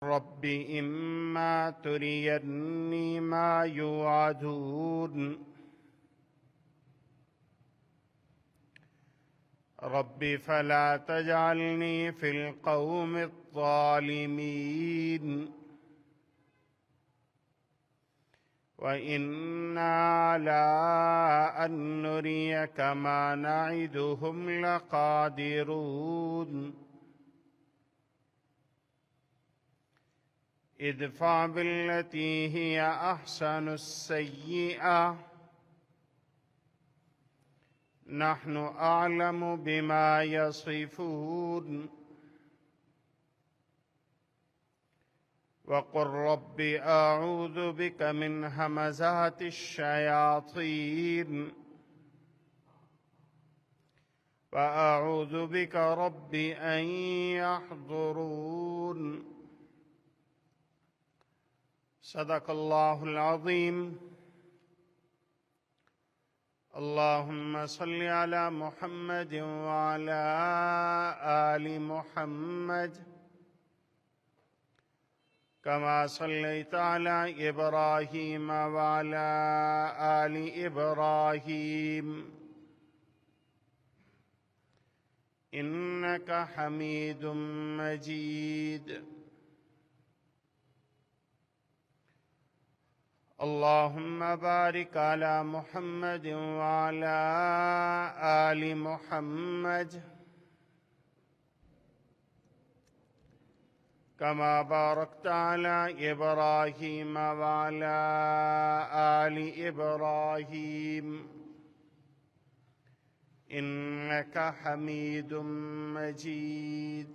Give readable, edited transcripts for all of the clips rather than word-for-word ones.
رب إما تريني ما يوعدون رب فلا تجعلني في القوم الظالمين وإنا على أن نريك ما نعدهم لقادرون ادفع بالتي هي أحسن السيئة نحن أعلم بما يصفون وقل رب أعوذ بك من همزات الشياطين وأعوذ بك رب أن يحضرون صدق الله العظيم اللهم صل على محمد وعلى آل محمد كما صليت على إبراهيم وعلى آل إبراهيم إنك حميد مجيد اللهم بارك على محمد وعلى آل محمد كما باركت على إبراهيم وعلى آل إبراهيم إنك حميد مجيد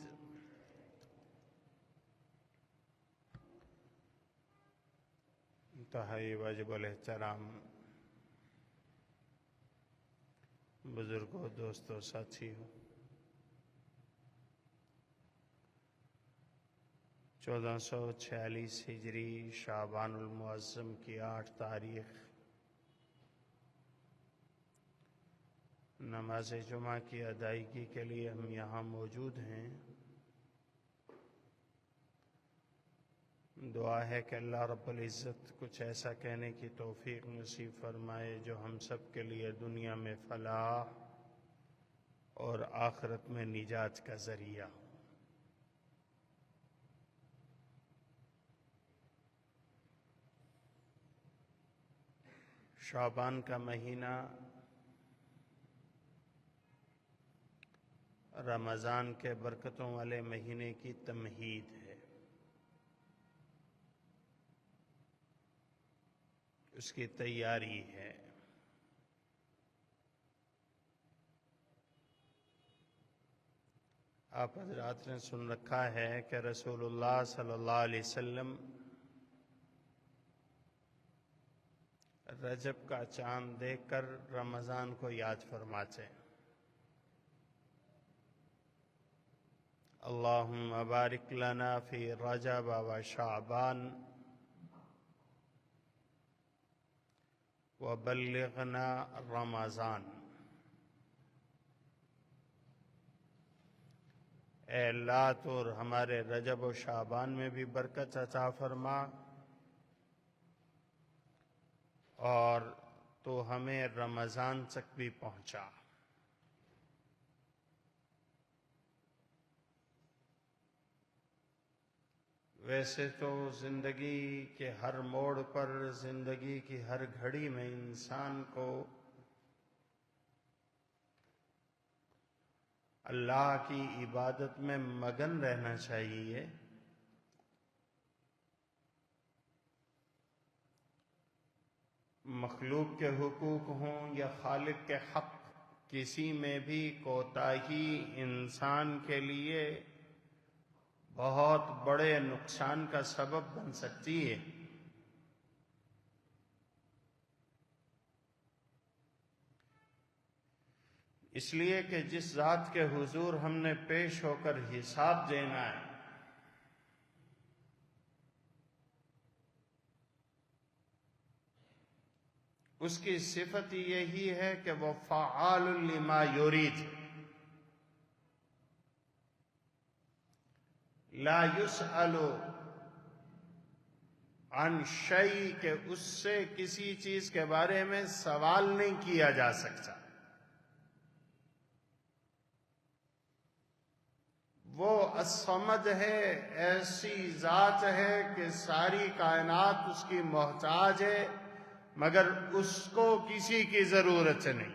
انتہائی واجب الاحترام بزرگوں، دوستوں، ساتھیوں، 1446 ہجری شعبان المعظم کی 8 تاریخ نماز جمعہ کی ادائیگی کے لیے ہم یہاں موجود ہیں۔ دعا ہے کہ اللہ رب العزت کچھ ایسا کہنے کی توفیق نصیب فرمائے جو ہم سب کے لیے دنیا میں فلاح اور آخرت میں نجات کا ذریعہ ہو۔ شعبان کا مہینہ رمضان کے برکتوں والے مہینے کی تمہید ہے، اس کی تیاری ہے۔ آپ حضرات نے سن رکھا ہے کہ رسول اللہ صلی اللہ علیہ وسلم رجب کا چاند دیکھ کر رمضان کو یاد فرماتے ہیں۔ اللہم بارک لنا فی رجب و شعبان وبلغنا رمضان۔ اے اللہ تو ہمارے رجب و شعبان میں بھی برکت عطا فرما اور تو ہمیں رمضان تک بھی پہنچا۔ ویسے تو زندگی کے ہر موڑ پر، زندگی کی ہر گھڑی میں انسان کو اللہ کی عبادت میں مگن رہنا چاہیے، مخلوق کے حقوق ہوں یا خالق کے حق، کسی میں بھی کوتاہی انسان کے لیے بہت بڑے نقصان کا سبب بن سکتی ہے۔ اس لیے کہ جس ذات کے حضور ہم نے پیش ہو کر حساب دینا ہے، اس کی صفت یہی ہے کہ وہ فعال لما یرید، لا يسأل عن شیء کہ اس سے کسی چیز کے بارے میں سوال نہیں کیا جا سکتا. وہ الصمد ہے، ایسی ذات ہے کہ ساری کائنات اس کی محتاج ہے مگر اس کو کسی کی ضرورت نہیں.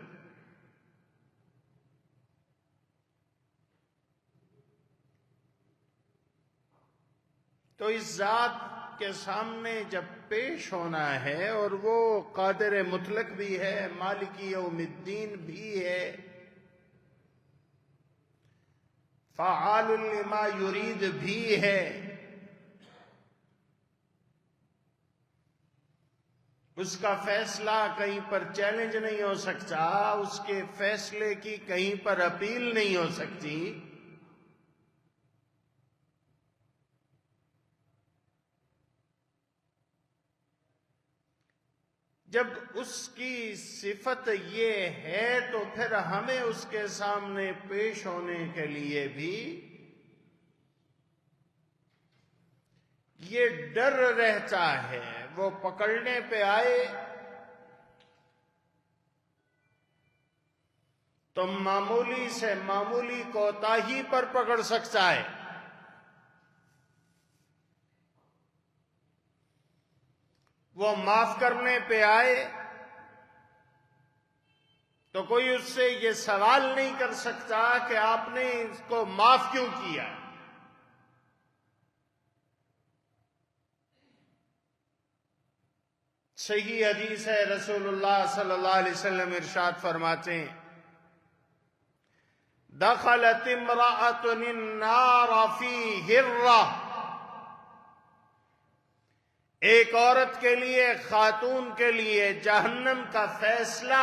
تو اس ذات کے سامنے جب پیش ہونا ہے، اور وہ قادر مطلق بھی ہے، مالک یوم الدین بھی ہے، فعال لما یرید بھی ہے، اس کا فیصلہ کہیں پر چیلنج نہیں ہو سکتا، اس کے فیصلے کی کہیں پر اپیل نہیں ہو سکتی. جب اس کی صفت یہ ہے تو پھر ہمیں اس کے سامنے پیش ہونے کے لیے بھی یہ ڈر رہتا ہے. وہ پکڑنے پہ آئے تو معمولی سے معمولی کوتاہی پر پکڑ سکتا ہے. وہ معاف کرنے پہ آئے تو کوئی اس سے یہ سوال نہیں کر سکتا کہ آپ نے اس کو معاف کیوں کیا. صحیح حدیث ہے، رسول اللہ صلی اللہ علیہ وسلم ارشاد فرماتے ہیں، دخلت امرأة النار فی ہرہ. ایک عورت کے لیے، خاتون کے لیے جہنم کا فیصلہ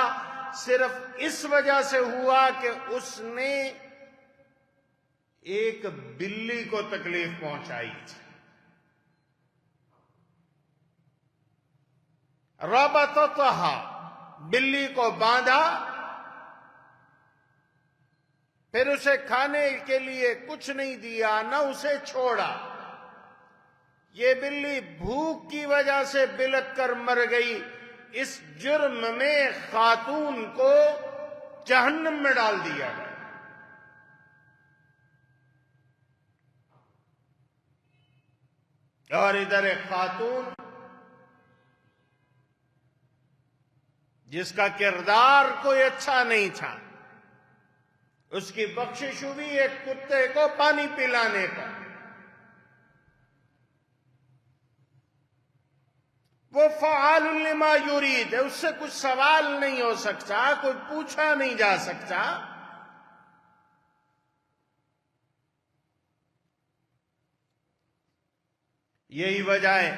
صرف اس وجہ سے ہوا کہ اس نے ایک بلی کو تکلیف پہنچائی تھی. ربطتها، بلی کو باندھا، پھر اسے کھانے کے لیے کچھ نہیں دیا، نہ اسے چھوڑا. یہ بلی بھوک کی وجہ سے بلک کر مر گئی. اس جرم میں خاتون کو جہنم میں ڈال دیا گیا. اور ادھر ایک خاتون جس کا کردار کوئی اچھا نہیں تھا، اس کی بخشش ہوئی ایک کتے کو پانی پلانے پر. وہ فعال لما یرید ہے، اس سے کچھ سوال نہیں ہو سکتا، کوئی پوچھا نہیں جا سکتا. یہی وجہ ہے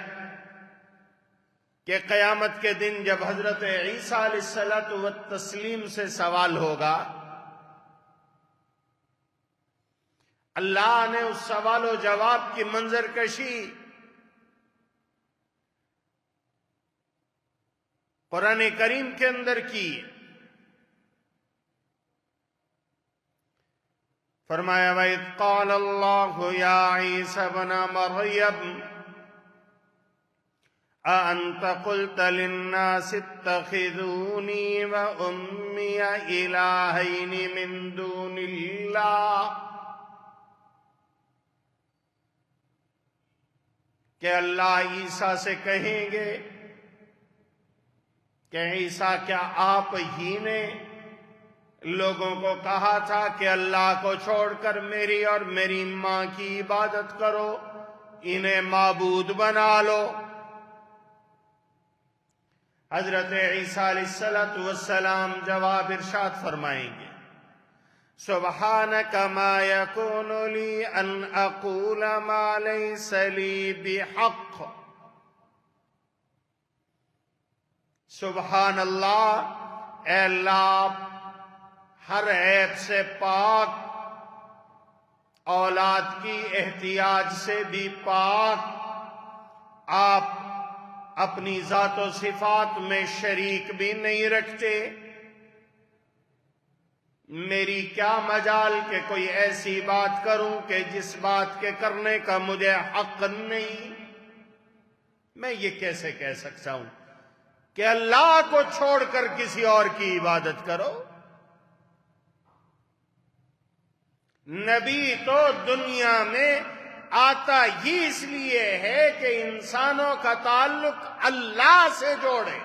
کہ قیامت کے دن جب حضرت عیسیٰ علیہ الصلوۃ والتسلیم سے سوال ہوگا، اللہ نے اس سوال و جواب کی منظر کشی قرآن کریم کے اندر کی. فرمایا وَإِذْ قَالَ اللَّهُ يَا عِيسَى ابْنَ مَرْيَمَ أَأَنْتَ قُلْتَ لِلنَّاسِ اتَّخِذُونِي وَأُمِّيَ إِلَٰهَيْنِ مِن دُونِ اللَّهِ، کہ اللہ عیسیٰ سے کہیں گے کہ عیسیٰ کیا آپ ہی نے لوگوں کو کہا تھا کہ اللہ کو چھوڑ کر میری اور میری ماں کی عبادت کرو، انہیں معبود بنا لو. حضرت عیسیٰ علیہ السلام جواب ارشاد فرمائیں گے، سبحانک ما یکون لی ان اقول ما لیس لی بحق. سبحان اللہ، اے اللہ ہر عیب سے پاک، اولاد کی احتیاج سے بھی پاک. آپ اپنی ذات و صفات میں شریک بھی نہیں رکھتے. میری کیا مجال کہ کوئی ایسی بات کروں کہ جس بات کے کرنے کا مجھے حق نہیں. میں یہ کیسے کہہ سکتا ہوں کہ اللہ کو چھوڑ کر کسی اور کی عبادت کرو؟ نبی تو دنیا میں آتا ہی اس لیے ہے کہ انسانوں کا تعلق اللہ سے جوڑے۔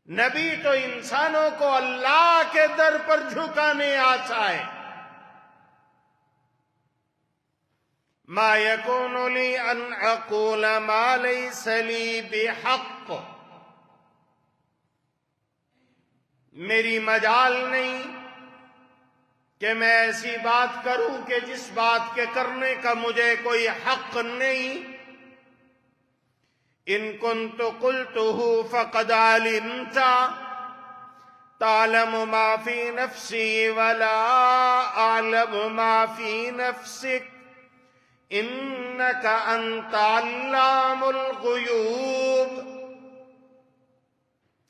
نبی تو انسانوں کو اللہ کے در پر جھکانے آتا ہے۔ ما یکون لی ان اقول ما لیس لی بحق، میری مجال نہیں کہ میں ایسی بات کروں کہ جس بات کے کرنے کا مجھے کوئی حق نہیں۔ ان کنت قلتہ فقد علمت تعلم ما فی نفسی ولا اعلم ما فی نفسک انک انت علام الغیوب۔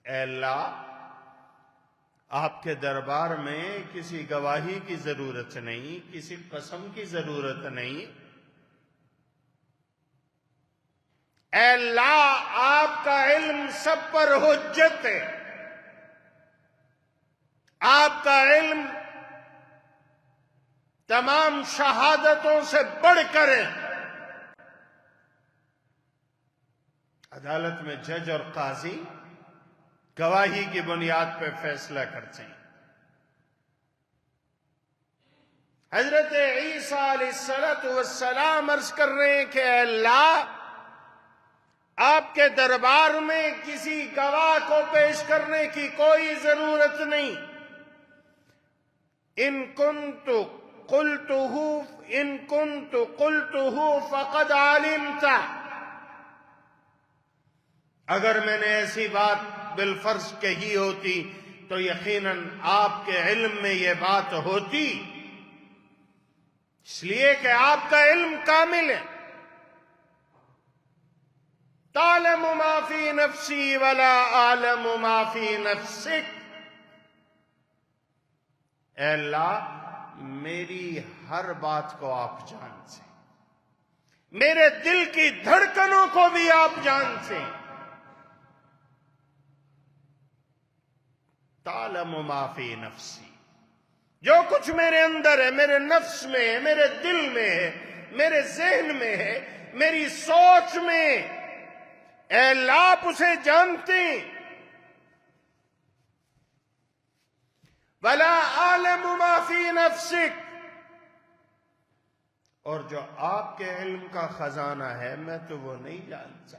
اے اللہ، آپ کے دربار میں کسی گواہی کی ضرورت نہیں، کسی قسم کی ضرورت نہیں۔ اے اللہ، آپ کا علم سب پر حجت ہے، آپ کا علم تمام شہادتوں سے بڑھ کر ہے۔ عدالت میں جج اور قاضی گواہی کی بنیاد پہ فیصلہ کرتے ہیں۔ حضرت عیسیٰ علیہ السلام عرض کر رہے ہیں کہ اے اللہ، آپ کے دربار میں کسی گواہ کو پیش کرنے کی کوئی ضرورت نہیں۔ ان کنت قلتہ فقد علمت، اگر میں نے ایسی بات بالفرض کہی ہوتی تو یقیناً آپ کے علم میں یہ بات ہوتی، اس لیے کہ آپ کا علم کامل ہے۔ تعلم ما فی نفسی ولا اعلم ما فی نفسک، اے اللہ، میری ہر بات کو آپ جانتے ہیں، میرے دل کی دھڑکنوں کو بھی آپ جانتے ہیں۔ تعلم ما فی نفسی، جو کچھ میرے اندر ہے، میرے نفس میں ہے، میرے دل میں ہے، میرے ذہن میں ہے، میری سوچ میں، اے اللہ آپ اسے جانتے ہیں۔ وَلَا أَعْلَمُ مَا فِي نَفْسِكَ، اور جو آپ کے علم کا خزانہ ہے میں تو وہ نہیں جانتا۔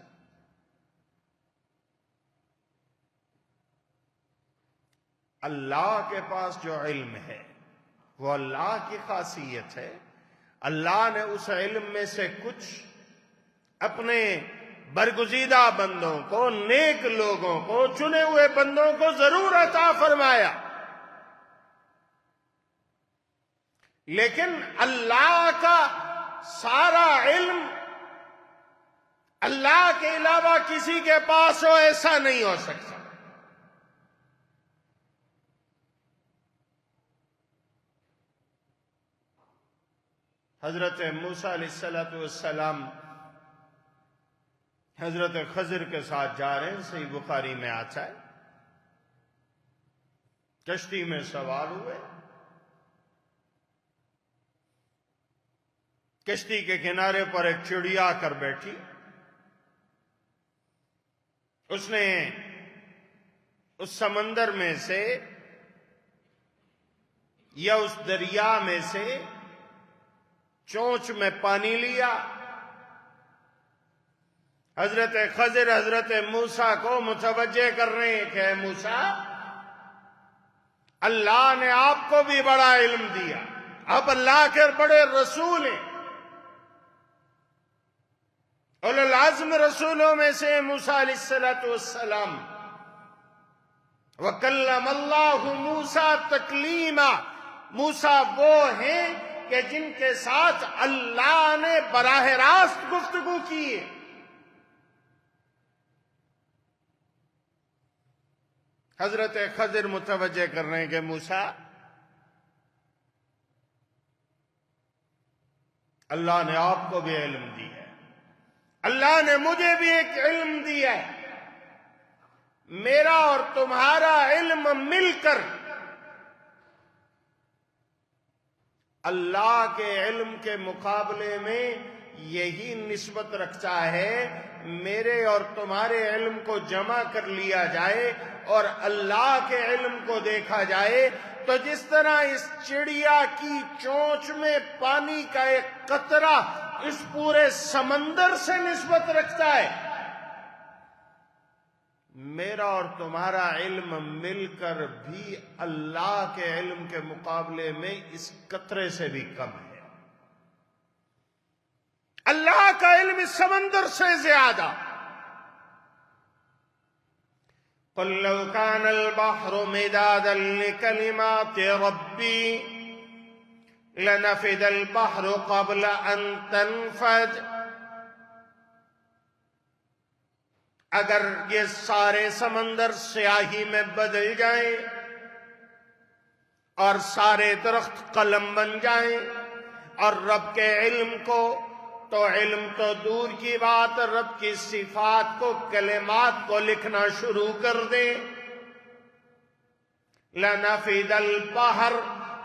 اللہ کے پاس جو علم ہے وہ اللہ کی خاصیت ہے۔ اللہ نے اس علم میں سے کچھ اپنے برگزیدہ بندوں کو، نیک لوگوں کو، چنے ہوئے بندوں کو ضرور عطا فرمایا، لیکن اللہ کا سارا علم اللہ کے علاوہ کسی کے پاس ہو ایسا نہیں ہو سکتا۔ حضرت موسیٰ علیہ السلام حضرت خضر کے ساتھ جا رہے ہیں، صحیح بخاری میں آتا ہے، کشتی میں سوار ہوئے، کشتی کے کنارے پر ایک چڑیا آ کر بیٹھی، اس نے اس سمندر میں سے یا اس دریا میں سے چونچ میں پانی لیا۔ حضرت خضر حضرت موسیٰ کو متوجہ کر رہے ہیں کہ اے موسیٰ، اللہ نے آپ کو بھی بڑا علم دیا، آپ اللہ کے بڑے رسول ہیں، اولو العزم رسولوں میں سے موسیٰ علیہ السلام۔ وَكَلَّمَ اللَّهُ مُوسَىٰ تَكْلِيمًا، موسیٰ وہ ہیں کہ جن کے ساتھ اللہ نے براہ راست گفتگو کی ہے۔ حضرت خضر متوجہ کر رہے ہیں کہ موسیٰ، اللہ نے آپ کو بھی علم دیا ہے، اللہ نے مجھے بھی ایک علم دیا ہے۔ میرا اور تمہارا علم مل کر اللہ کے علم کے مقابلے میں یہی نسبت رکھتا ہے، میرے اور تمہارے علم کو جمع کر لیا جائے اور اللہ کے علم کو دیکھا جائے تو جس طرح اس چڑیا کی چونچ میں پانی کا ایک قطرہ اس پورے سمندر سے نسبت رکھتا ہے، میرا اور تمہارا علم مل کر بھی اللہ کے علم کے مقابلے میں اس قطرے سے بھی کم ہے۔ اللہ کا علم اس سمندر سے زیادہ۔ قل لو كان البحر مدادا لكلمات ربي لنفد البحر قبل ان تنفد۔ اگر یہ سارے سمندر سیاہی میں بدل جائیں اور سارے درخت قلم بن جائیں اور رب کے علم کو، تو علم تو دور کی بات، رب کی صفات کو، کلمات کو لکھنا شروع کر دیں، لنفد البحر،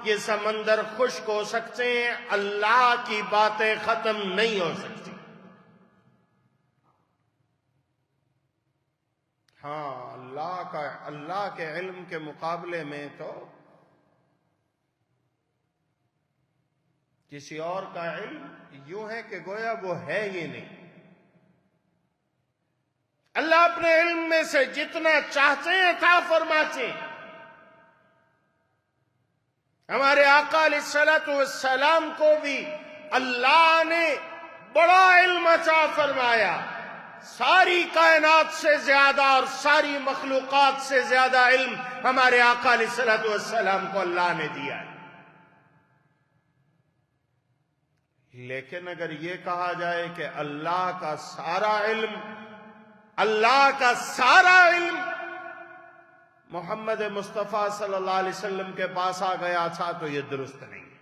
یہ سمندر خشک ہو سکتے ہیں، اللہ کی باتیں ختم نہیں ہو سکتی۔ ہاں، اللہ کے علم کے مقابلے میں تو کسی اور کا علم یوں ہے کہ گویا وہ ہے ہی نہیں۔ اللہ اپنے علم میں سے جتنا چاہتے ہیں عطا فرماتے ہیں۔ ہمارے آقا علیہ الصلوۃ والسلام کو بھی اللہ نے بڑا علم عطا فرمایا، ساری کائنات سے زیادہ اور ساری مخلوقات سے زیادہ علم ہمارے آقا علیہ الصلوۃ والسلام کو اللہ نے دیا ہے۔ لیکن اگر یہ کہا جائے کہ اللہ کا سارا علم محمد مصطفیٰ صلی اللہ علیہ وسلم کے پاس آ گیا تھا تو یہ درست نہیں ہے،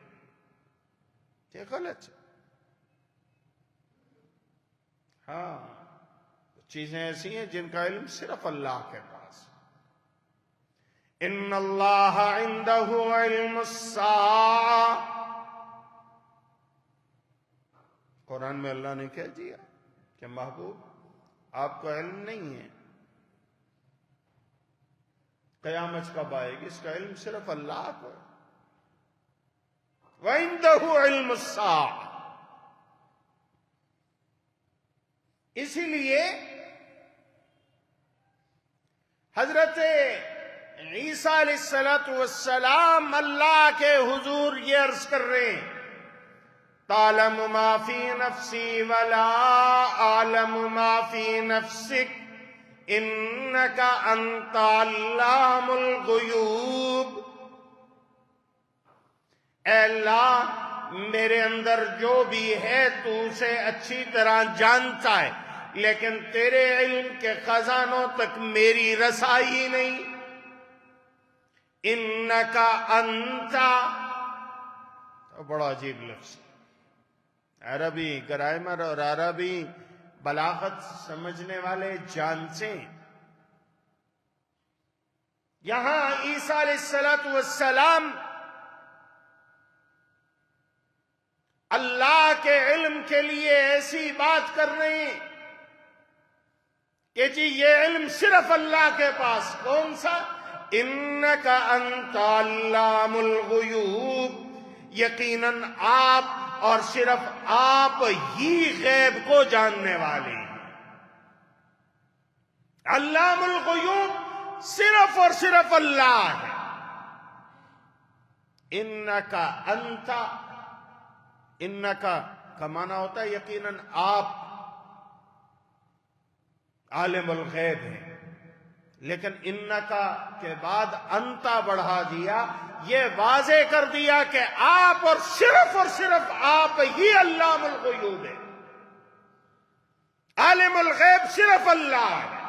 یہ غلط ہے۔ ہاں، چیزیں ایسی ہیں جن کا علم صرف اللہ کے پاس۔ ان اللہ عندہ علم الساعہ، قرآن میں اللہ نے کہہ دیا کہ محبوب آپ کو علم نہیں ہے قیامت کب آئے گی، اس کا علم صرف اللہ کو ہے۔ وَعِندَهُ عِلْمُ السَّاعَةِ، اسی لیے حضرت عیسیٰ علیہ السلام اللہ کے حضور یہ عرض کر رہے ہیں، تعلم ما فی نفسی ولا اعلم ما فی نفسک انک انت علام الغیوب۔ اے اللہ، میرے اندر جو بھی ہے تو اسے اچھی طرح جانتا ہے، لیکن تیرے علم کے خزانوں تک میری رسائی نہیں۔ انک انت، بڑا عجیب لفظ، عربی گرامر اور عربی بلاغت سمجھنے والے جانتے ہیں۔ یہاں عیسیٰ علیہ السلام اللہ کے علم کے لیے ایسی بات کر رہے ہیں کہ جی یہ علم صرف اللہ کے پاس۔ کون سا؟ انک انت علام الغیوب، یقیناً آپ اور صرف آپ ہی غیب کو جاننے والے ہیں۔ علام الغیوب صرف اور صرف اللہ ہے۔ انکا انتا، انکا کا معنی ہوتا ہے یقیناً آپ عالم الغیب ہیں، لیکن انکا کے بعد انتا بڑھا دیا، یہ واضح کر دیا کہ آپ اور صرف آپ ہی علام الغیوب ہے۔ عالم الغیب صرف اللہ ہے۔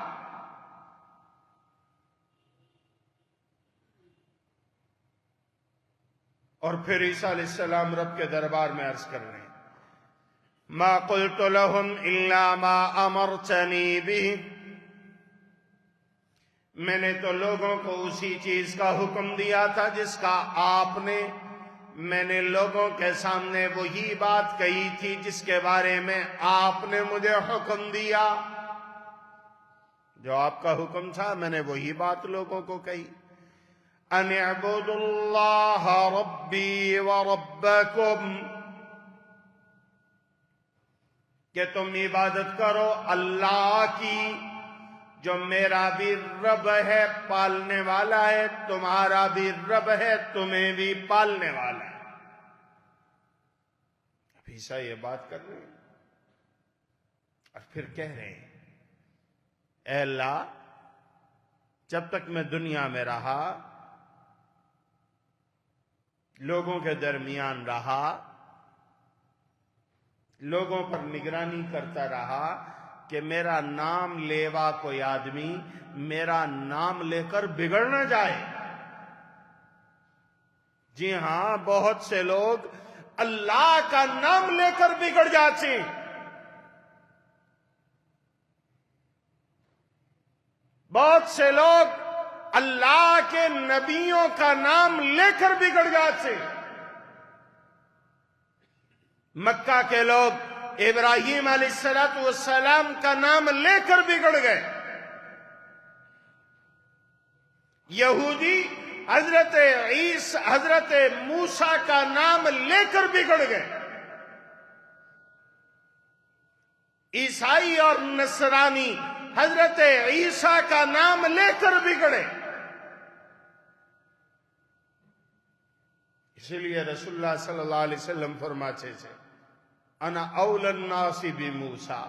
اور پھر عیسیٰ علیہ السلام رب کے دربار میں عرض کر رہے ہیں، ما قلت لهم الا ما امرتنی به، میں نے تو لوگوں کو اسی چیز کا حکم دیا تھا جس کا آپ نے، میں نے لوگوں کے سامنے وہی بات کہی تھی جس کے بارے میں آپ نے مجھے حکم دیا. جو آپ کا حکم تھا میں نے وہی بات لوگوں کو کہی. ان اعبدوا اللہ ربی وربکم، کہ تم عبادت کرو اللہ کی جو میرا بھی رب ہے، پالنے والا ہے، تمہارا بھی رب ہے، تمہیں بھی پالنے والا ہے. اب عیسیٰ یہ بات کر رہے ہیں اور پھر کہہ رہے ہیں اے اللہ، جب تک میں دنیا میں رہا، لوگوں کے درمیان رہا، لوگوں پر نگرانی کرتا رہا کہ میرا نام لیوا کوئی آدمی میرا نام لے کر بگڑ نہ جائے. جی ہاں، بہت سے لوگ اللہ کا نام لے کر بگڑ جاتے ہیں. بہت سے لوگ اللہ کے نبیوں کا نام لے کر بگڑ جاتے ہیں. مکہ کے لوگ ابراہیم علیہ السلام کا نام لے کر بگڑ گئے. یہودی حضرت موسیٰ کا نام لے کر بگڑ گئے. عیسائی اور نصرانی حضرت عیسیٰ کا نام لے کر بگڑے. اسی لیے رسول اللہ صلی اللہ علیہ وسلم فرماتے تھے انا اول الناس بموسیٰ،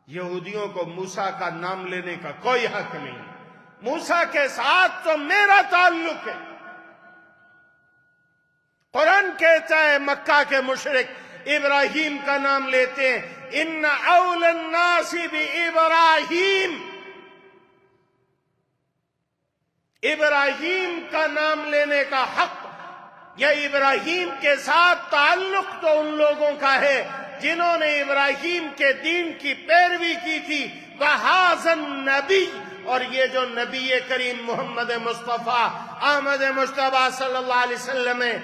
یہودیوں کو موسیٰ کا نام لینے کا کوئی حق نہیں. موسیٰ کے ساتھ تو میرا تعلق ہے. قرآن کہتا ہے مکہ کے مشرک ابراہیم کا نام لیتے ہیں، ان اول الناس بابراہیم، ابراہیم کا نام لینے کا حق یا ابراہیم کے ساتھ تعلق تو ان لوگوں کا ہے جنہوں نے ابراہیم کے دین کی پیروی کی تھی. وَهَذَا النَّبِيُّ، اور یہ جو نبی کریم محمد مصطفیٰ احمد مجتبیٰ صلی اللہ علیہ وسلم ہے،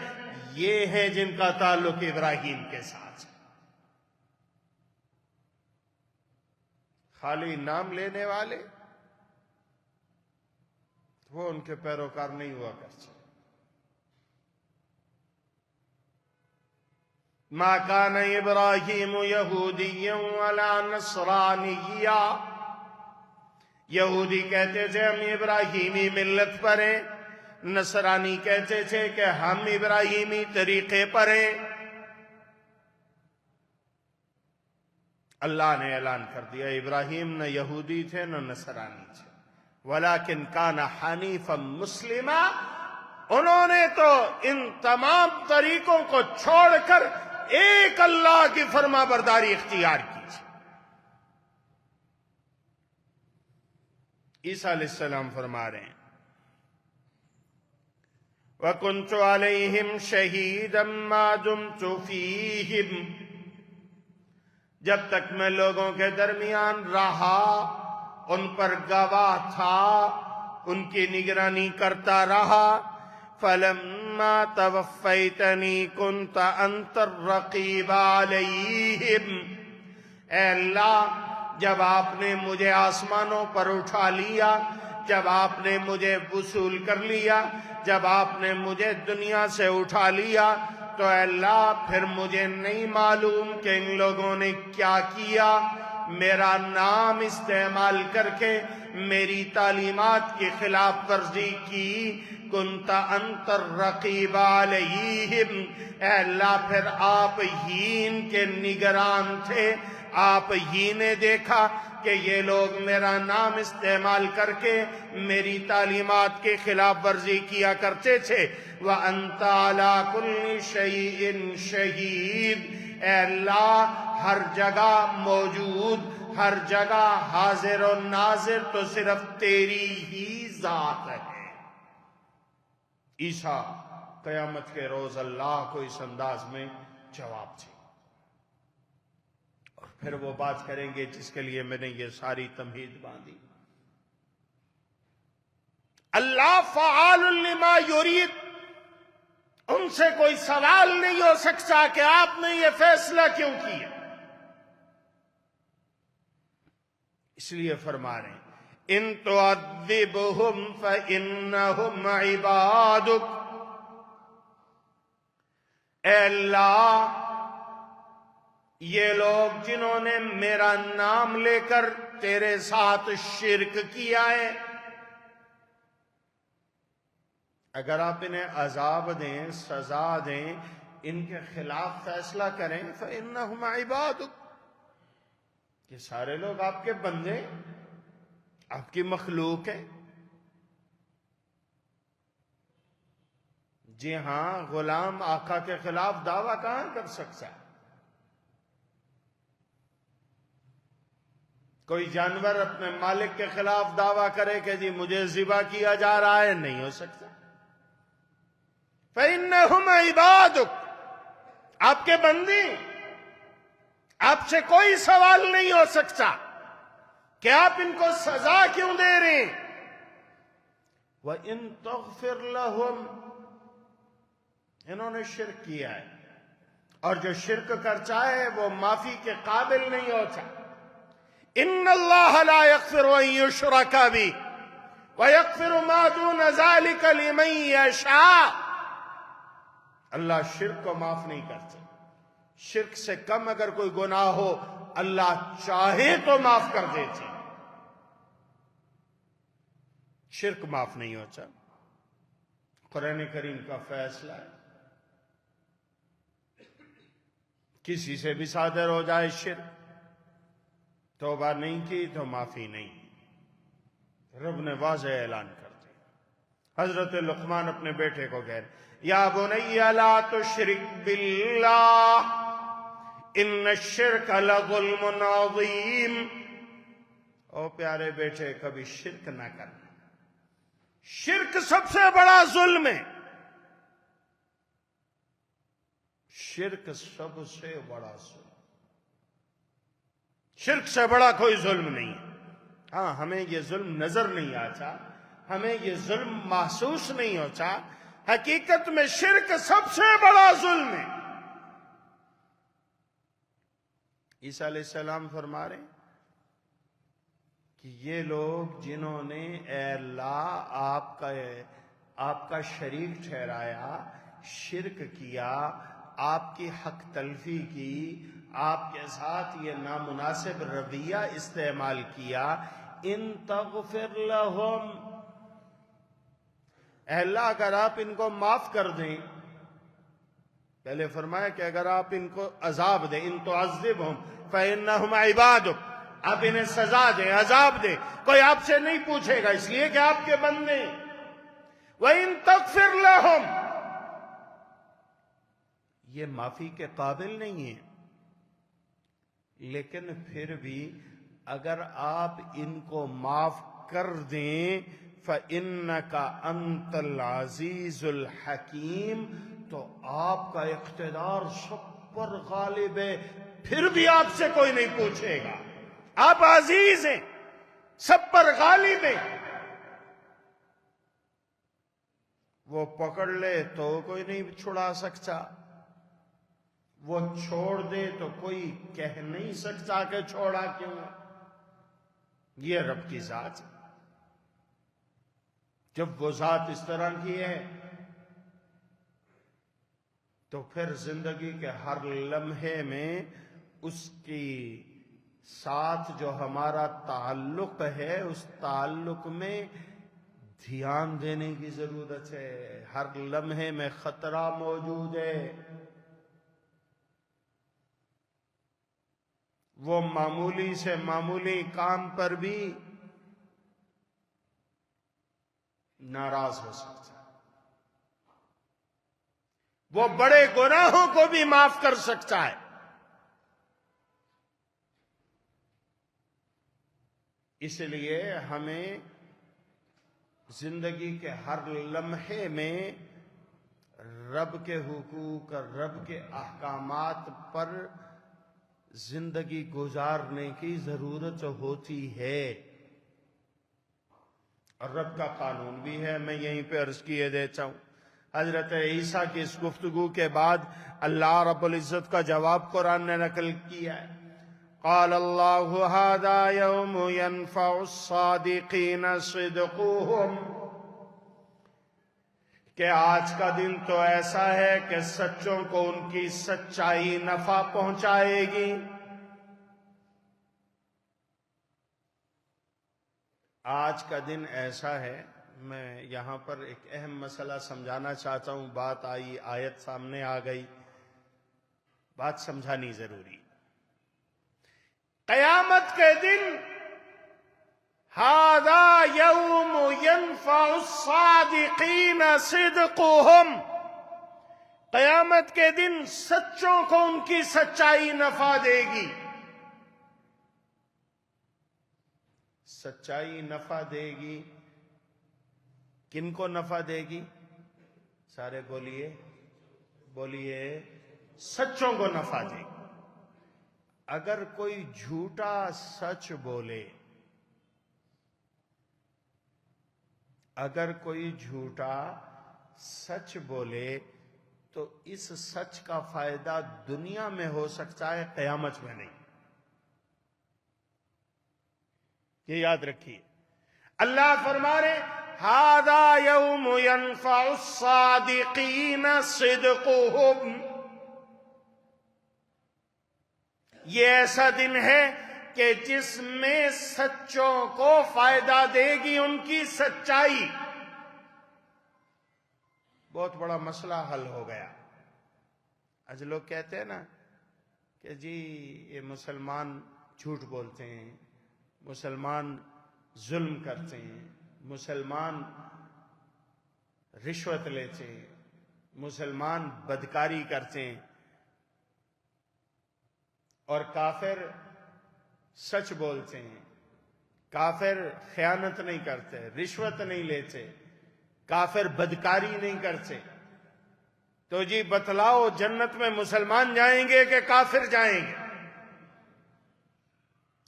یہ ہیں جن کا تعلق ابراہیم کے ساتھ. خالی نام لینے والے وہ ان کے پیروکار نہیں ہوا کرتے. ما کان ابراہیم یہودیا ولا نصرانیا، یہودی کہتے تھے ہم ابراہیمی ملت پر ہیں، نصرانی کہتے تھے کہ ہم ابراہیمی طریقے پر ہیں. اللہ نے اعلان کر دیا ابراہیم نہ یہودی تھے نہ نصرانی تھے، ولیکن کان حنیفا مسلما، انہوں نے تو ان تمام طریقوں کو چھوڑ کر ایک اللہ کی فرما برداری اختیار کی. عیسیٰ علیہ السلام فرما رہے ہیں وَكُنْتُ عَلَيْهِمْ شَهِيدًا مَا دُمْتُ فِيهِمْ، جب تک میں لوگوں کے درمیان رہا ان پر گواہ تھا، ان کی نگرانی کرتا رہا. فَلَمَّا تَوَفَّيْتَنِي كُنْتَ أَنْتَ الرَّقِيبَ عَلَيْهِمْ، اے اللہ جب آپ نے مجھے آسمانوں پر اٹھا لیا، جب آپ نے مجھے وصول کر لیا، جب آپ نے مجھے دنیا سے اٹھا لیا، تو اے اللہ پھر مجھے نہیں معلوم کہ ان لوگوں نے کیا کیا. میرا نام استعمال کر کے میری تعلیمات کی خلاف ورزی کی. کنت انت الرقیب علیہم، اے اللہ پھر آپ ہی ان کے نگران تھے، آپ ہی نے دیکھا کہ یہ لوگ میرا نام استعمال کر کے میری تعلیمات کی خلاف ورزی کیا کرتے تھے. وَأَنْتَ عَلَى كُلِّ شَيْءٍ شَهِيدٌ، اے اللہ ہر جگہ موجود، ہر جگہ حاضر و ناظر تو صرف تیری ہی ذات ہے. عیسیٰ قیامت کے روز اللہ کو اس انداز میں جواب دے. پھر وہ بات کریں گے جس کے لیے میں نے یہ ساری تمہید باندھی۔ اللہ فعال لما یرید، ان سے کوئی سوال نہیں ہو سکتا کہ آپ نے یہ فیصلہ کیوں کیا، اس لیے فرما رہے ہیں ان تعذبہم فإنہم عبادک، اے اللہ یہ لوگ جنہوں نے میرا نام لے کر تیرے ساتھ شرک کیا ہے، اگر آپ انہیں عذاب دیں، سزا دیں، ان کے خلاف فیصلہ کریں، فإنہم عبادک، یہ سارے لوگ آپ کے بندے، آپ کی مخلوق ہے۔ جی ہاں، غلام آقا کے خلاف دعویٰ کہاں کر سکتا ہے؟ کوئی جانور اپنے مالک کے خلاف دعویٰ کرے کہ جی مجھے ذبح کیا جا رہا ہے، نہیں ہو سکتا۔ فَإِنَّهُمْ عِبَادُكَ، آپ کے بندے، آپ سے کوئی سوال نہیں ہو سکتا کہ آپ ان کو سزا کیوں دے رہے ہیں۔ وَإِن تَغْفِرْ لَهُمْ، انہوں نے شرک کیا ہے، اور جو شرک کرتا ہے وہ معافی کے قابل نہیں ہوتا۔ ان اللہ لا یغفر ان یشرک بہ ویغفر ما دون ذلک لمن یشاء، اللہ شرک کو معاف نہیں کرتا۔ شرک سے کم اگر کوئی گناہ ہو اللہ چاہے تو معاف کر دیتے، شرک معاف نہیں ہوتا۔ قرآن کریم کا فیصلہ ہے، کسی سے بھی صادر ہو جائے شرک، توبہ نہیں کی تو معافی نہیں، رب نے واضح اعلان کر دیا۔ حضرت لقمان اپنے بیٹے کو کہہ رہے یا بنی لا تشرک باللہ ان الشرک لظلم عظیم، او پیارے بیٹے کبھی شرک نہ کرنا، شرک سب سے بڑا ظلم ہے، شرک سب سے بڑا ظلم، شرک سے بڑا کوئی ظلم نہیں ہے۔ ہاں ہمیں یہ ظلم نظر نہیں آتا، ہمیں یہ ظلم محسوس نہیں ہوتا، حقیقت میں شرک سب سے بڑا ظلم ہے۔ عیسیٰ علیہ السلام فرما رہے ہیں کہ یہ لوگ جنہوں نے اے اللہ آپ کا شریک ٹھہرایا، شرک کیا، آپ کی حق تلفی کی، آپ کے ساتھ یہ نامناسب رویہ استعمال کیا، ان تغفر لہم، اے اللہ اگر آپ ان کو معاف کر دیں، پہلے فرمایا کہ اگر آپ ان کو عذاب دیں، ان تعذبہم فإنہم عبادک، آپ انہیں سزا دیں، عذاب دیں، کوئی آپ سے نہیں پوچھے گا، اس لیے کہ آپ کے بندے۔ وَإِن تَغْفِرْ لَهُمْ، یہ معافی کے قابل نہیں ہے، لیکن پھر بھی اگر آپ ان کو معاف کر دیں فَإِنَّكَ أَنْتَ الْعَزِيزُ الْحَكِيمُ، تو آپ کا اقتدار سب پر غالب ہے، پھر بھی آپ سے کوئی نہیں پوچھے گا، آپ عزیز ہیں، سب پر غالب ہیں، وہ پکڑ لے تو کوئی نہیں چھڑا سکتا، وہ چھوڑ دے تو کوئی کہہ نہیں سکتا کہ چھوڑا کیوں۔ یہ رب کی ذات ہے، جب وہ ذات اس طرح کی ہے تو پھر زندگی کے ہر لمحے میں اس کی ساتھ جو ہمارا تعلق ہے اس تعلق میں دھیان دینے کی ضرورت ہے، ہر لمحے میں خطرہ موجود ہے۔ وہ معمولی سے معمولی کام پر بھی ناراض ہو سکتا ہے، وہ بڑے گناہوں کو بھی معاف کر سکتا ہے۔ اس لیے ہمیں زندگی کے ہر لمحے میں رب کے حقوق اور رب کے احکامات پر زندگی گزارنے کی ضرورت ہوتی ہے، اور رب کا قانون بھی ہے۔ میں یہیں پہ عرض کیے دیتا ہوں، حضرت عیسیٰ کی اس گفتگو کے بعد اللہ رب العزت کا جواب قرآن نے نقل کیا ہے۔ قال اللہ ھذا یوم ینفع الصادقین صدقهم، کہ آج کا دن تو ایسا ہے کہ سچوں کو ان کی سچائی نفع پہنچائے گی۔ آج کا دن ایسا ہے، میں یہاں پر ایک اہم مسئلہ سمجھانا چاہتا ہوں، بات آئی، آیت سامنے آ گئی، بات سمجھانی ضروری۔ قیامت کے دن ھذا یوم ینفع الصادقین صدقهم، قیامت کے دن سچوں کو ان کی سچائی نفع دے گی۔ سچائی نفع دے گی، کن کو نفع دے گی؟ سارے بولیے بولیے، سچوں کو نفع دے گی۔ اگر کوئی جھوٹا سچ بولے، اگر کوئی جھوٹا سچ بولے تو اس سچ کا فائدہ دنیا میں ہو سکتا ہے، قیامت میں نہیں۔ یہ یاد رکھیے، اللہ فرما رہے ھذا یوم ینفع الصادقین صدقهم، یہ ایسا دن ہے کہ جس میں سچوں کو فائدہ دے گی ان کی سچائی۔ بہت بڑا مسئلہ حل ہو گیا۔ آج لوگ کہتے ہیں نا کہ جی یہ مسلمان جھوٹ بولتے ہیں، مسلمان ظلم کرتے ہیں، مسلمان رشوت لیتے ہیں، مسلمان بدکاری کرتے ہیں، اور کافر سچ بولتے ہیں، کافر خیانت نہیں کرتے، رشوت نہیں لیتے، کافر بدکاری نہیں کرتے۔ تو جی بتلاؤ، جنت میں مسلمان جائیں گے کہ کافر جائیں گے؟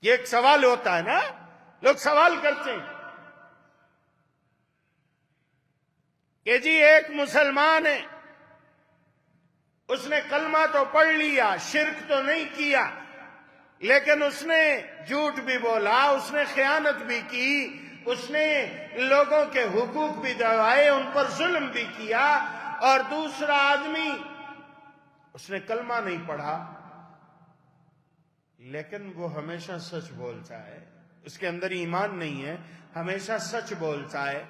یہ ایک سوال ہوتا ہے نا، لوگ سوال کرتے ہیں کہ جی ایک مسلمان ہے، اس نے کلمہ تو پڑھ لیا، شرک تو نہیں کیا، لیکن اس نے جھوٹ بھی بولا، اس نے خیانت بھی کی، اس نے لوگوں کے حقوق بھی دبائے، ان پر ظلم بھی کیا، اور دوسرا آدمی اس نے کلمہ نہیں پڑھا لیکن وہ ہمیشہ سچ بولتا ہے، اس کے اندر ایمان نہیں ہے، ہمیشہ سچ بولتا ہے،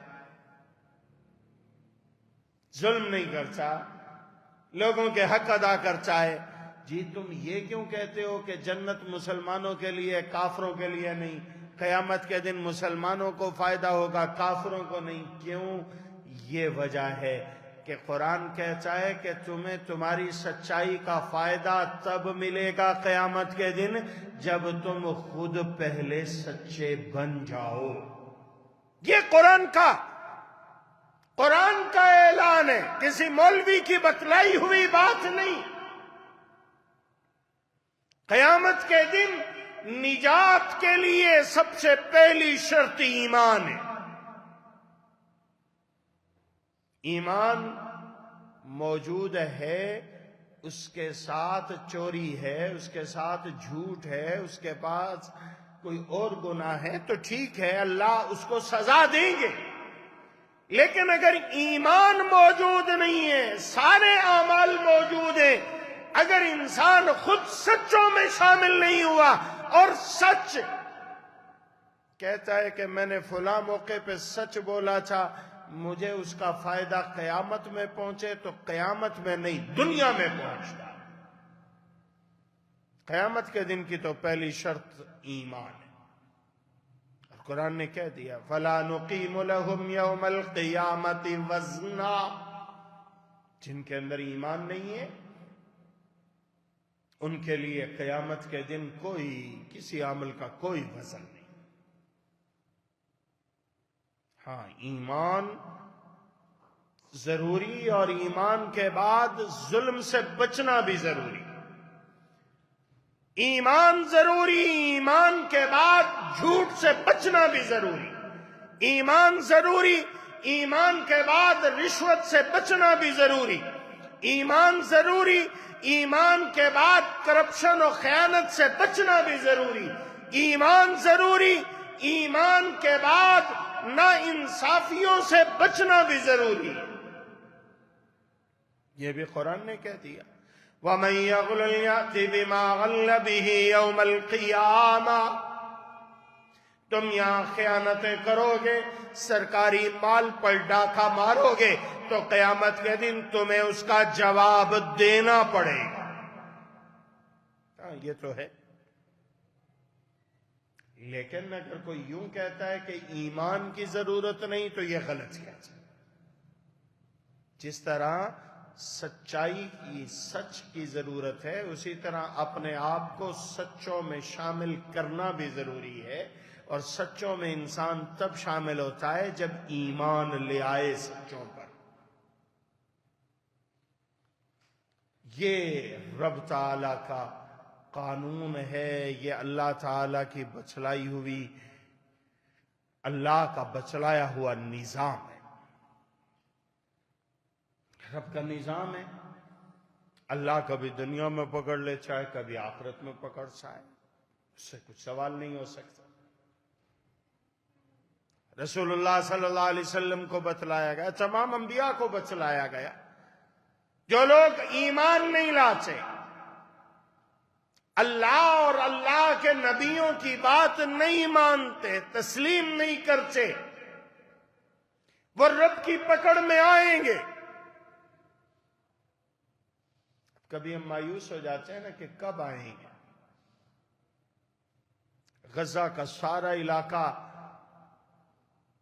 ظلم نہیں کرتا، لوگوں کے حق ادا کرتا ہے۔ جی تم یہ کیوں کہتے ہو کہ جنت مسلمانوں کے لیے، کافروں کے لیے نہیں؟ قیامت کے دن مسلمانوں کو فائدہ ہوگا، کافروں کو نہیں۔ کیوں؟ یہ وجہ ہے کہ قرآن کہتا ہے کہ تمہیں تمہاری سچائی کا فائدہ تب ملے گا قیامت کے دن جب تم خود پہلے سچے بن جاؤ۔ یہ قرآن کا اعلان ہے، کسی مولوی کی بتلائی ہوئی بات نہیں۔ قیامت کے دن نجات کے لیے سب سے پہلی شرط ایمان ہے۔ ایمان موجود ہے، اس کے ساتھ چوری ہے، اس کے ساتھ جھوٹ ہے، اس کے پاس کوئی اور گناہ ہے تو ٹھیک ہے، اللہ اس کو سزا دیں گے۔ لیکن اگر ایمان موجود نہیں ہے، سارے اعمال موجود ہیں، اگر انسان خود سچوں میں شامل نہیں ہوا اور سچ کہتا ہے کہ میں نے فلاں موقع پہ سچ بولا تھا، مجھے اس کا فائدہ قیامت میں پہنچے، تو قیامت میں نہیں، دنیا میں پہنچتا۔ قیامت کے دن کی تو پہلی شرط ایمان ہے، اور قرآن نے کہہ دیا فَلَا نُقِيمُ لَهُمْ يَوْمَ الْقِيَامَةِ وَزْنًا، جن کے اندر ایمان نہیں ہے ان کے لیے قیامت کے دن کسی عمل کا کوئی وزن نہیں۔ ہاں ایمان ضروری، اور ایمان کے بعد ظلم سے بچنا بھی ضروری۔ ایمان ضروری، ایمان کے بعد جھوٹ سے بچنا بھی ضروری، ایمان ضروری، ایمان کے بعد رشوت سے بچنا بھی ضروری، ایمان ضروری، ایمان کے بعد کرپشن و خیانت سے بچنا بھی ضروری، ایمان ضروری، ایمان کے بعد نا انصافیوں سے بچنا بھی ضروری۔ یہ بھی قرآن نے کہہ دیا، وَمَن يَغْلُلْ يَأْتِ بِمَا غَلَّ بِهِ يَوْمَ الْقِيَامَةِ، تم یہاں خیانتیں کرو گے، سرکاری مال پر ڈاکہ مارو گے تو قیامت کے دن تمہیں اس کا جواب دینا پڑے گا۔ ہاں یہ تو ہے، لیکن اگر کوئی یوں کہتا ہے کہ ایمان کی ضرورت نہیں تو یہ غلط کہتا ہے۔ جس طرح سچائی کی، سچ کی ضرورت ہے، اسی طرح اپنے آپ کو سچوں میں شامل کرنا بھی ضروری ہے، اور سچوں میں انسان تب شامل ہوتا ہے جب ایمان لے آئے سچوں پر۔ یہ رب تعالی کا قانون ہے، یہ اللہ تعالی کی بچلائی ہوئی، اللہ کا بچلایا ہوا نظام ہے، رب کا نظام ہے۔ اللہ کبھی دنیا میں پکڑ لے، چاہے کبھی آخرت میں پکڑ جائے، اس سے کچھ سوال نہیں ہو سکتا۔ رسول اللہ صلی اللہ علیہ وسلم کو بتلایا گیا، تمام انبیاء کو بتلایا گیا، جو لوگ ایمان نہیں لاتے، اللہ اور اللہ کے نبیوں کی بات نہیں مانتے، تسلیم نہیں کرتے، وہ رب کی پکڑ میں آئیں گے۔ کبھی ہم مایوس ہو جاتے ہیں نا کہ کب آئیں گے۔ غزہ کا سارا علاقہ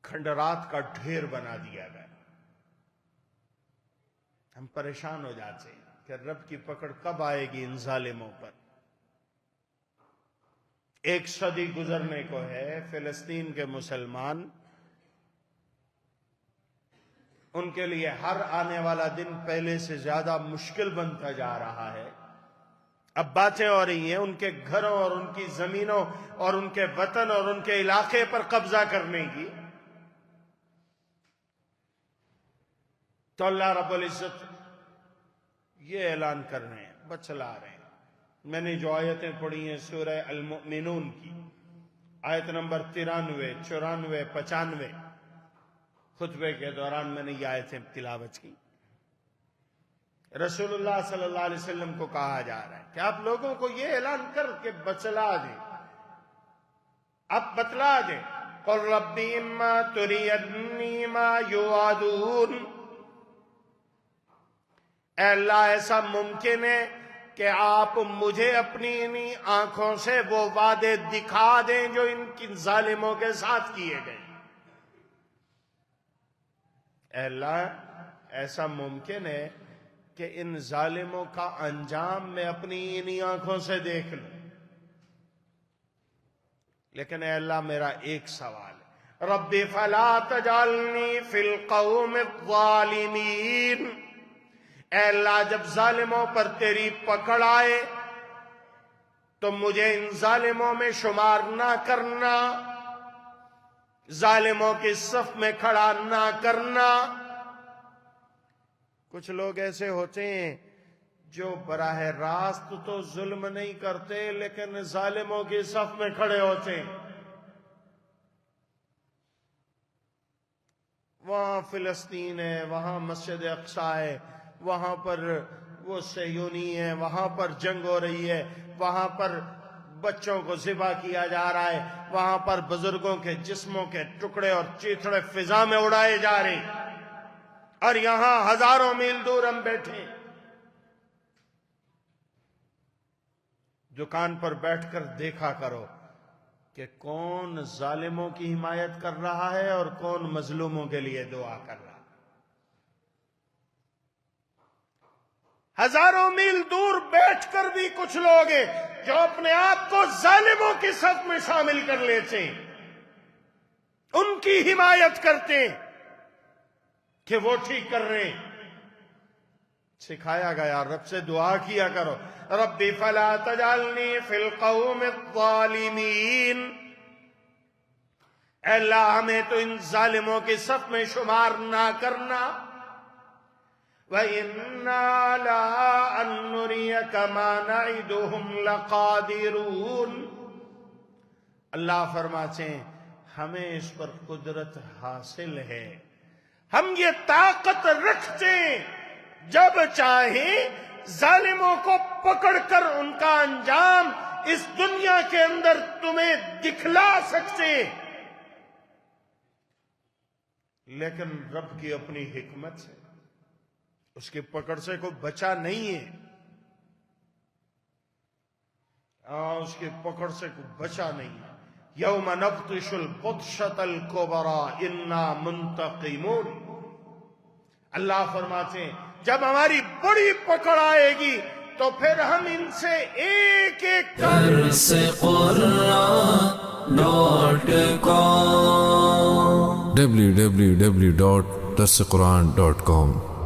کھنڈرات کا ڈھیر بنا دیا گیا، ہم پریشان ہو جاتے ہیں کہ رب کی پکڑ کب آئے گی ان ظالموں پر۔ 1 صدی گزرنے کو ہے، فلسطین کے مسلمان، ان کے لیے ہر آنے والا دن پہلے سے زیادہ مشکل بنتا جا رہا ہے۔ اب باتیں ہو رہی ہیں ان کے گھروں اور ان کی زمینوں اور ان کے وطن اور ان کے علاقے پر قبضہ کرنے کی، تو اللہ رب العزت یہ اعلان کر رہے ہیں، بچلا رہے ہیں۔ میں نے جو آیتیں پڑھی ہیں سورہ المؤمنون کی، آیت نمبر 93، 94، 95، خطبے کے دوران میں نے یہ آیتیں تلاوت کی۔ رسول اللہ صلی اللہ علیہ وسلم کو کہا جا رہا ہے کہ آپ لوگوں کو یہ اعلان کر کے بچلا دیں، آپ بتلا دیں، قُلْ رَبِّ إِمَّا تُرِيَنِّي مَا يُوعَدُونَ، اے اللہ ایسا ممکن ہے کہ آپ مجھے اپنی انہی آنکھوں سے وہ وعدے دکھا دیں جو ان کی ظالموں کے ساتھ کیے گئے۔ اے اللہ ایسا ممکن ہے کہ ان ظالموں کا انجام میں اپنی انہی آنکھوں سے دیکھ لوں، لیکن اے اللہ میرا ایک سوال ہے، رب فلا تجعلنی فی القوم الظالمین، اے اللہ جب ظالموں پر تیری پکڑ آئے تو مجھے ان ظالموں میں شمار نہ کرنا، ظالموں کی صف میں کھڑا نہ کرنا۔ کچھ لوگ ایسے ہوتے ہیں جو براہ راست تو ظلم نہیں کرتے لیکن ظالموں کی صف میں کھڑے ہوتے ہیں۔ وہاں فلسطین ہے، وہاں مسجد اقصی ہے، وہاں پر وہ صہیونی ہے، وہاں پر جنگ ہو رہی ہے، وہاں پر بچوں کو ذبح کیا جا رہا ہے، وہاں پر بزرگوں کے جسموں کے ٹکڑے اور چیتھڑے فضا میں اڑائے جا رہے ہیں، اور یہاں ہزاروں میل دور ہم بیٹھے دکان پر بیٹھ کر دیکھا کرو کہ کون ظالموں کی حمایت کر رہا ہے اور کون مظلوموں کے لیے دعا کر رہا ہے۔ ہزاروں میل دور بیٹھ کر بھی کچھ لوگ ہیں جو اپنے آپ کو ظالموں کی صف میں شامل کر لیتے ہیں، ان کی حمایت کرتے ہیں کہ وہ ٹھیک کر رہے ہیں۔ سکھایا گیا رب سے دعا کیا کرو، ربی فلا تجعلنی فی القوم الظالمین، اے اللہ ہمیں تو ان ظالموں کے صف میں شمار نہ کرنا، وَإِنَّا لَا أَن نُّرِيَكَ مَا نَعِدُهُمْ لَقَادِرُونَ۔ اللہ فرماتے ہیں ہمیں اس پر قدرت حاصل ہے، ہم یہ طاقت رکھتے ہیں جب چاہیں ظالموں کو پکڑ کر ان کا انجام اس دنیا کے اندر تمہیں دکھلا سکتے، لیکن رب کی اپنی حکمت سے اس کی پکڑ سے کوئی بچا نہیں ہے، اس کی پکڑ سے کوئی بچا نہیں ہے۔ یوم نبطش البطشۃ الکبریٰ انا منتقمون، اللہ فرماتے ہیں جب ہماری بڑی پکڑ آئے گی تو پھر ہم ان سے ایک ایک www.darsequran.com